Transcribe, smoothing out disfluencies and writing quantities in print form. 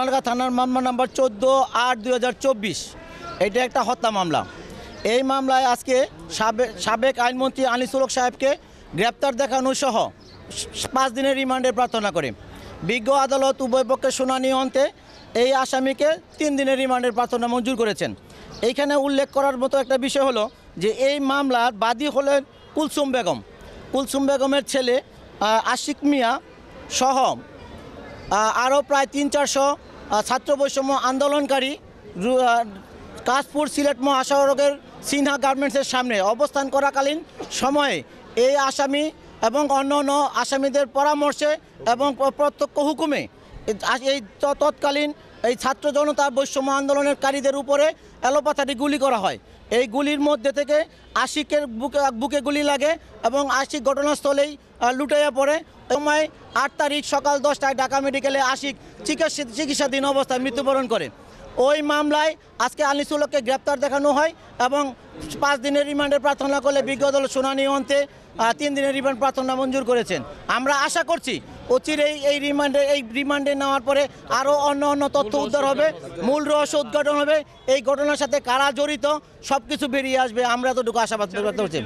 সোনারগাঁ থানার মামলা নাম্বার 14/8/2024। এটা একটা হত্যা মামলা। এই মামলায় আজকে সাবেক আইনমন্ত্রী আনিসুল হক সাহেবকে গ্রেপ্তার দেখানো সহ 5 দিনের রিমান্ডের প্রার্থনা করে বিজ্ঞ আদালত উভয় পক্ষের শুনানি অন্তে এই আসামিকে 3 দিনের রিমান্ডের প্রার্থনা মঞ্জুর করেছেন। এইখানে উল্লেখ করার মতো একটা বিষয় হলো যে এই মামলার বাদী হলেন কুলসুম বেগম। কুলসুম বেগমের ছেলে আশিক মিয়া সহ আরও প্রায় 300-400 ছাত্র বৈষম্য আন্দোলনকারী কাশপুর সিলেট মহাসড়কের সিনহা গার্মেন্টসের সামনে অবস্থান করাকালীন সময়ে এই আসামি এবং অন্যান্য আসামিদের পরামর্শে এবং প্রত্যক্ষ হুকুমে এই তৎকালীন এই ছাত্র জনতা বৈষম্য আন্দোলনকারীদের উপরে এলোপাথারি গুলি করা হয়। এই গুলির মধ্যে থেকে আশিকের বুকে গুলি লাগে এবং আশিক ঘটনাস্থলেই লুটাইয়া পড়ে। সময় 8 তারিখ সকাল 10টায় ঢাকা মেডিকেলে আশিক চিকিৎসাধীন অবস্থায় মৃত্যুবরণ করে। ওই মামলায় আজকে আনিসুল হককে গ্রেপ্তার দেখানো হয় এবং 5 দিনের রিমান্ডের প্রার্থনা করলে বিজ্ঞ আদালত শুনানি অন্তে 3 দিনের রিমান্ড প্রার্থনা মঞ্জুর করেছেন। আমরা আশা করছি অচিরেই এই রিমান্ডে নেওয়ার পরে আরও অন্য তথ্য উদ্ধার হবে, মূল রহস্য উদ্ঘাটন হবে, এই ঘটনার সাথে কারা জড়িত সব কিছু বেরিয়ে আসবে। আমরা এতটুকু আশাবাদ ব্যক্ত করছি।